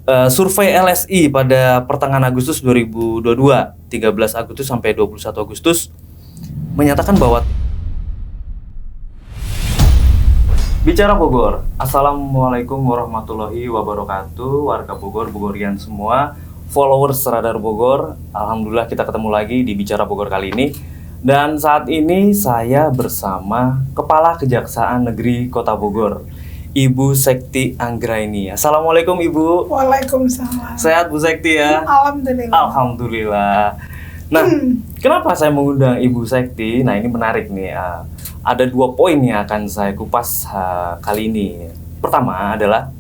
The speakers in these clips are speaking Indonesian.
Survei LSI pada pertengahan Agustus 2022, 13 Agustus sampai 21 Agustus menyatakan bahwa Bicara Bogor. Assalamualaikum warahmatullahi wabarakatuh, warga Bogor, Bogorian semua, followers Radar Bogor. Alhamdulillah kita ketemu lagi di Bicara Bogor kali ini. Dan saat ini saya bersama Kepala Kejaksaan Negeri Kota Bogor, Ibu Sekti Anggraini. Assalamualaikum Ibu. Waalaikumsalam. Sehat Bu Sekti ya? Alhamdulillah. Alhamdulillah. Nah, kenapa saya mengundang Ibu Sekti? Nah, ini menarik nih. Ada 2 poin yang akan saya kupas kali ini. Pertama adalah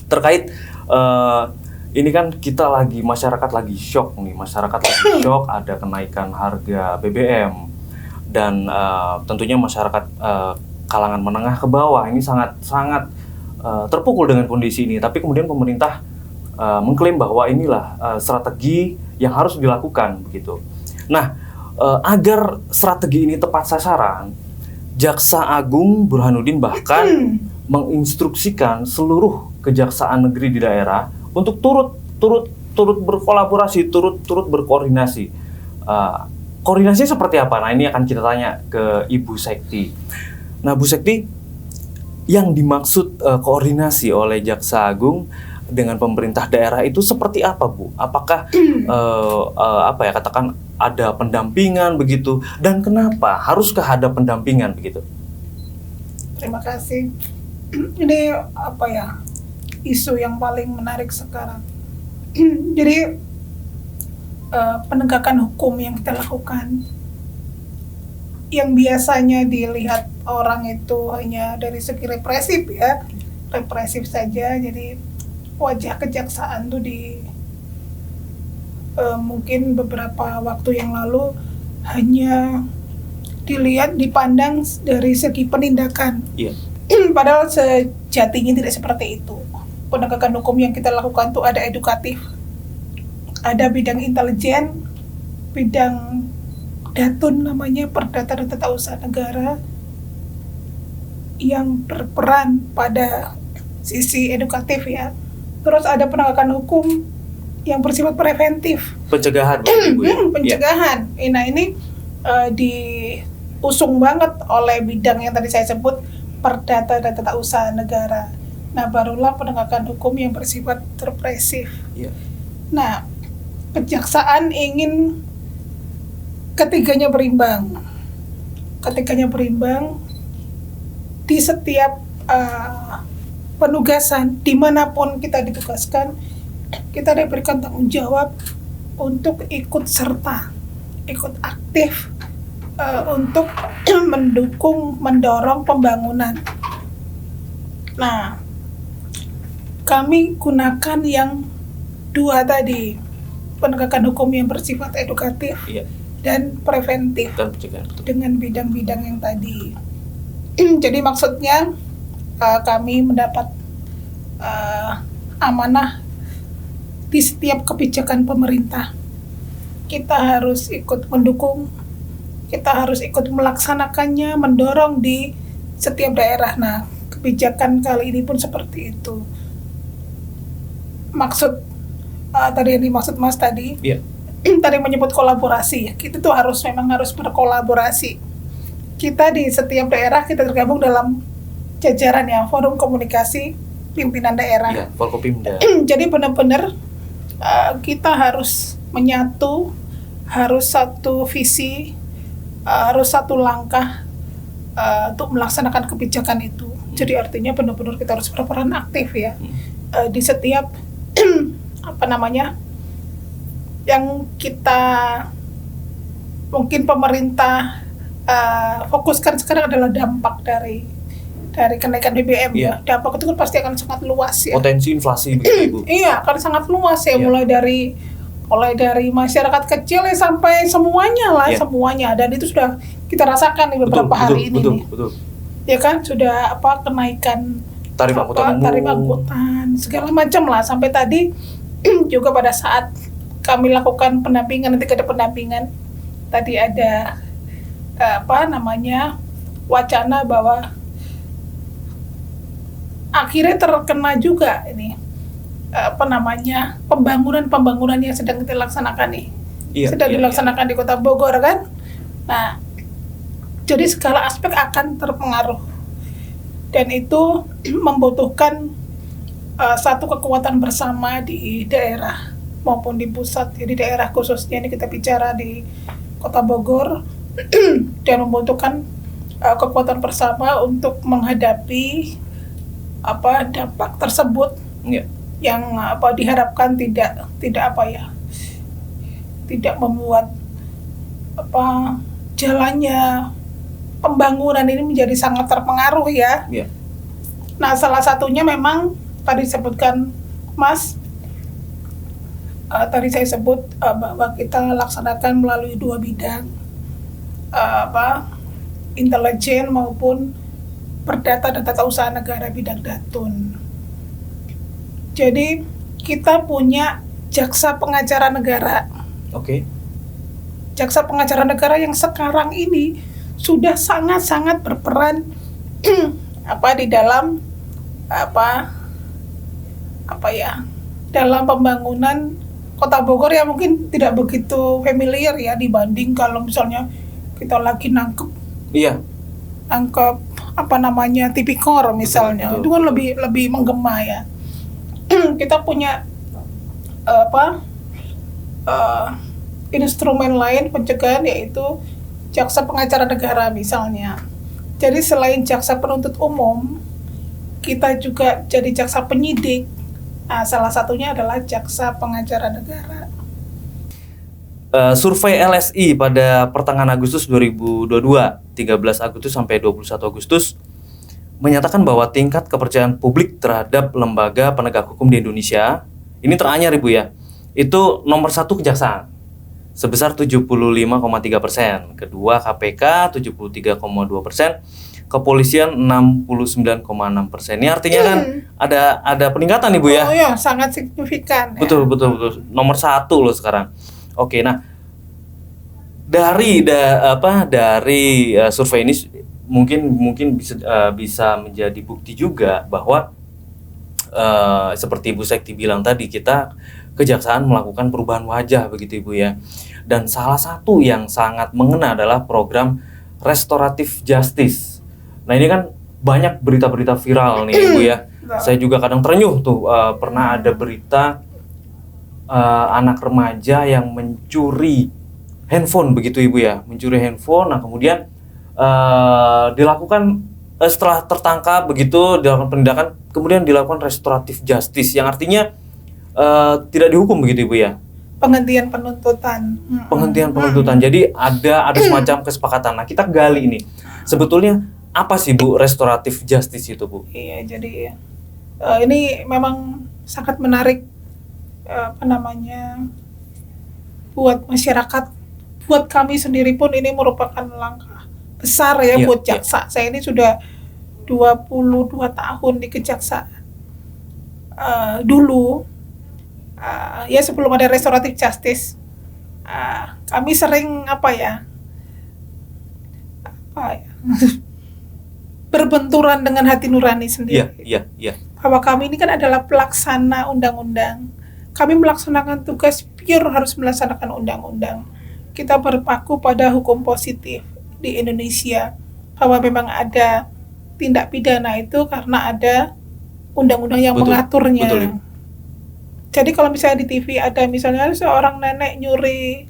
terkait ini kan kita masyarakat lagi shock nih. Masyarakat lagi shock, ada kenaikan harga BBM dan tentunya masyarakat kalangan menengah ke bawah ini sangat terpukul dengan kondisi ini. Tapi kemudian pemerintah mengklaim bahwa inilah strategi yang harus dilakukan begitu. Nah, agar strategi ini tepat sasaran, Jaksa Agung Burhanuddin bahkan menginstruksikan seluruh kejaksaan negeri di daerah untuk turut berkolaborasi, turut berkoordinasi. Koordinasi seperti apa? Nah, ini akan kita tanya ke Ibu Sekti. Nah, Bu Sekti, yang dimaksud koordinasi oleh Jaksa Agung dengan pemerintah daerah itu seperti apa, Bu? Apakah katakan ada pendampingan begitu, dan kenapa haruskah ada pendampingan begitu? Terima kasih. Ini isu yang paling menarik sekarang. Jadi penegakan hukum yang kita lakukan, yang biasanya dilihat orang itu hanya dari segi represif saja. Jadi wajah kejaksaan tuh mungkin beberapa waktu yang lalu hanya dipandang dari segi penindakan. Iya. Padahal sejatinya tidak seperti itu. Penegakan hukum yang kita lakukan tuh ada edukatif, ada bidang intelijen, bidang Datun namanya, Perdata dan Tata Usaha Negara, yang berperan pada sisi edukatif ya. Terus ada penegakan hukum yang bersifat preventif. Pencegahan, Bu. Pencegahan. Ya. Nah, ini diusung banget oleh bidang yang tadi saya sebut, Perdata dan Tata Usaha Negara. Nah, barulah penegakan hukum yang bersifat represif. Ya. Nah, kejaksaan ingin ketiganya berimbang. Di setiap penugasan, dimanapun kita ditugaskan, kita diberikan tanggung jawab untuk ikut serta, ikut aktif untuk mendorong pembangunan. Nah, kami gunakan yang 2 tadi, penegakan hukum yang bersifat edukatif dan preventif dengan bidang-bidang yang tadi. Jadi maksudnya kami mendapat amanah di setiap kebijakan pemerintah. Kita harus ikut mendukung, kita harus ikut melaksanakannya, mendorong di setiap daerah. Nah, kebijakan kali ini pun seperti itu. Maksud tadi yang dimaksud Mas tadi, tadi menyebut kolaborasi. Kita tuh memang harus berkolaborasi. Kita di setiap daerah kita tergabung dalam jajaran ya, Forum Komunikasi Pimpinan Daerah. Iya, Forkopimda. Jadi benar-benar kita harus menyatu, harus satu visi, harus satu langkah untuk melaksanakan kebijakan itu. Jadi artinya benar-benar kita harus berperan aktif ya di setiap yang kita mungkin pemerintah fokuskan sekarang adalah dampak dari kenaikan BBM ya. Dampak itu kan pasti akan sangat luas ya. Potensi inflasi begitu, Ibu. Iya, akan sangat luas ya, mulai dari masyarakat kecil sampai semuanya. Dan itu sudah kita rasakan di beberapa hari ini. Betul. Ya kan, sudah kenaikan tarif angkutan segala macam lah, sampai tadi juga pada saat kami lakukan pendampingan, nanti ada pendampingan, tadi ada wacana bahwa akhirnya terkena juga ini pembangunan yang sedang kita laksanakan nih, sedang dilaksanakan di Kota Bogor kan. Nah, jadi segala aspek akan terpengaruh dan itu membutuhkan satu kekuatan bersama di daerah maupun di pusat. Jadi daerah khususnya ini kita bicara di Kota Bogor dan membutuhkan kekuatan bersama untuk menghadapi dampak tersebut yang diharapkan tidak membuat jalannya pembangunan ini menjadi sangat terpengaruh ya. Nah, salah satunya memang tadi disebutkan Mas, tadi saya sebut bahwa kita laksanakan melalui 2 bidang, intelijen maupun perdata dan tata usaha negara bidang datun. Jadi kita punya jaksa pengacara negara. Jaksa pengacara negara yang sekarang ini sudah sangat-sangat berperan di dalam dalam pembangunan Kota Bogor yang mungkin tidak begitu familiar ya dibanding kalau misalnya kita lagi nangkep tipikor misalnya. Betul. Itu kan lebih menggema ya. Kita punya instrumen lain pencegahan yaitu jaksa pengacara negara misalnya. Jadi selain jaksa penuntut umum, kita juga jadi jaksa penyidik. Nah, salah satunya adalah jaksa pengacara negara. Survei LSI pada pertengahan Agustus 2022, 13 Agustus sampai 21 Agustus, menyatakan bahwa tingkat kepercayaan publik terhadap lembaga penegak hukum di Indonesia, ini teranyar Ibu ya, itu nomor 1 kejaksaan, sebesar 75,3%, kedua KPK 73,2%, kepolisian 69,6%. Ini artinya kan ada peningkatan Ibu ya? Oh iya, sangat signifikan. Betul. Nomor 1 loh sekarang. Oke, nah dari survei ini mungkin bisa menjadi bukti juga bahwa seperti Ibu Sekti bilang tadi, kita kejaksaan melakukan perubahan wajah begitu Ibu ya. Dan salah satu yang sangat mengena adalah program restoratif justice. Nah, ini kan banyak berita-berita viral nih Ibu ya. Saya juga kadang terenyuh tuh, pernah ada berita anak remaja yang mencuri handphone begitu Ibu ya, mencuri handphone. Nah, kemudian dilakukan setelah tertangkap begitu, dilakukan penindakan, kemudian dilakukan restoratif justice yang artinya tidak dihukum begitu Ibu ya. Penghentian penuntutan. Jadi ada semacam kesepakatan. Nah, kita gali ini. Sebetulnya apa sih Bu restoratif justice itu Bu? Iya, jadi ini memang sangat menarik buat masyarakat, buat kami sendiri pun ini merupakan langkah besar ya buat jaksa. Saya ini sudah 22 tahun di kejaksaan. Dulu sebelum ada restoratif justice, kami sering berbenturan dengan hati nurani sendiri. Bahwa kami ini kan adalah pelaksana undang-undang. Kami melaksanakan tugas pure harus melaksanakan undang-undang. Kita berpaku pada hukum positif di Indonesia, bahwa memang ada tindak pidana itu karena ada undang-undang yang mengaturnya. Betul. Jadi kalau misalnya di TV ada misalnya seorang nenek nyuri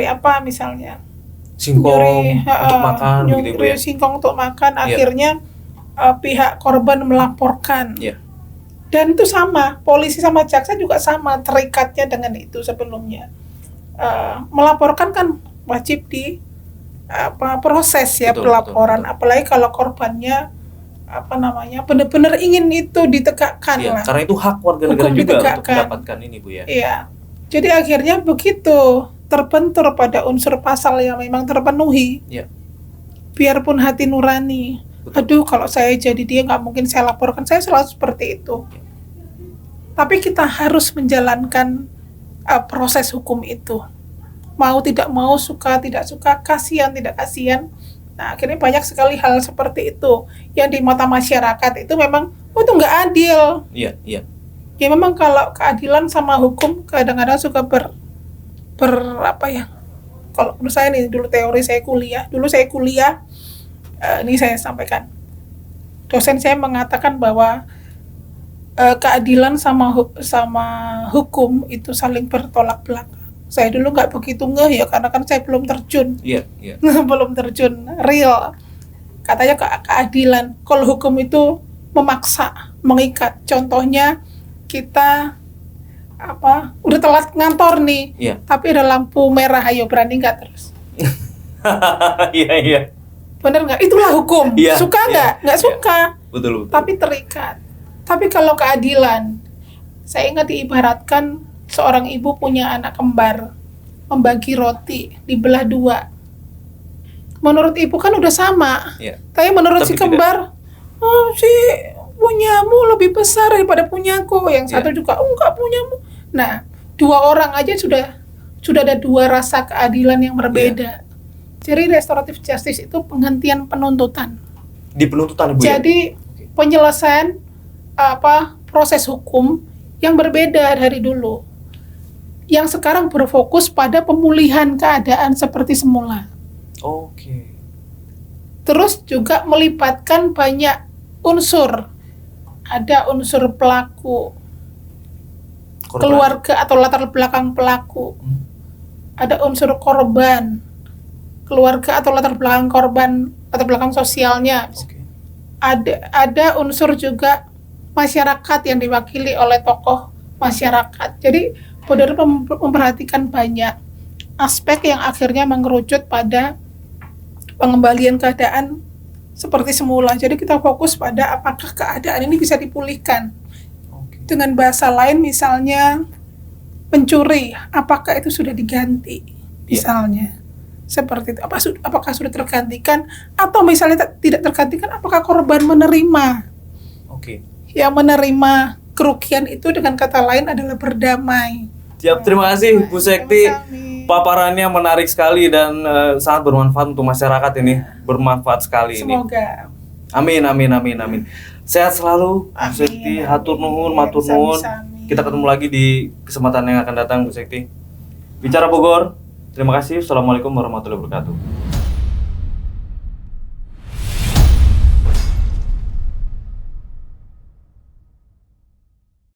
apa misalnya, singkong untuk makan, nyuri singkong untuk makan, akhirnya pihak korban melaporkan. Dan itu sama, polisi sama jaksa juga sama terikatnya dengan itu sebelumnya. Melaporkan kan wajib di proses ya, pelaporan. Betul. Apalagi kalau korbannya benar-benar ingin itu ditegakkan lah. Karena itu hak warga negara juga untuk mendapatkan ini Bu ya. Iya. Jadi akhirnya begitu terbentur pada unsur pasal yang memang terpenuhi. Biarpun hati nurani. Aduh, kalau saya jadi dia nggak mungkin saya laporkan. Saya selalu seperti itu. Tapi kita harus menjalankan proses hukum itu. Mau tidak mau, suka tidak suka, kasihan tidak kasihan. Nah, akhirnya banyak sekali hal seperti itu yang di mata masyarakat itu memang itu nggak adil. Ya memang kalau keadilan sama hukum kadang-kadang suka apa ya? Kalau menurut saya nih, dulu saya kuliah, ini saya sampaikan. Dosen saya mengatakan bahwa keadilan sama hukum itu saling bertolak belakang. Saya dulu nggak begitu ngeh ya, karena kan saya belum terjun. Iya, iya. Belum terjun real. Katanya keadilan, kalau hukum itu memaksa, mengikat. Contohnya kita udah telat ngantor nih, Iya. tapi ada lampu merah, ayo berani nggak terus? Iya, iya. Bener nggak? Itulah hukum. Iya, Suka nggak? iya, Nggak iya. suka. Betul, betul. Tapi terikat. Tapi kalau keadilan, saya ingat diibaratkan seorang ibu punya anak kembar, membagi roti, dibelah dua. Menurut ibu kan udah sama, Iya. tapi menurut Tapi si kembar, si punyamu lebih besar daripada punyaku. Yang satu juga, enggak punyamu. Nah, dua orang aja sudah ada dua rasa keadilan yang berbeda. Jadi restoratif justice itu penghentian penuntutan. Di penuntutan, Bu, ya? Jadi penyelesaian proses hukum yang berbeda dari dulu. Yang sekarang berfokus pada pemulihan keadaan seperti semula. Oke. Terus juga melibatkan banyak unsur. Ada unsur pelaku, Korban. keluarga atau latar belakang pelaku. Ada unsur korban, keluarga atau latar belakang korban, latar belakang sosialnya. Oke. Ada unsur juga masyarakat yang diwakili oleh tokoh masyarakat. Jadi benar-benar memperhatikan banyak aspek yang akhirnya mengerucut pada pengembalian keadaan seperti semula. Jadi kita fokus pada apakah keadaan ini bisa dipulihkan. Oke. Dengan bahasa lain misalnya pencuri, apakah itu sudah diganti? Misalnya. Seperti itu. Apakah sudah tergantikan, atau misalnya tidak tergantikan, apakah korban menerima? Oke. Yang menerima kerugian itu dengan kata lain adalah berdamai. Siap, terima kasih Bu Sekti. Sama-sama. Paparannya menarik sekali dan sangat bermanfaat untuk masyarakat ini. Bermanfaat sekali ini. Semoga. Amin, amin, amin, amin. Sehat selalu, Bu Amin, Sekti. amin. Hatur nuhun, matur nuhun. Sami-sami. Kita ketemu lagi di kesempatan yang akan datang, Bu Sekti. Bicara Bogor. Terima kasih. Assalamualaikum warahmatullahi wabarakatuh.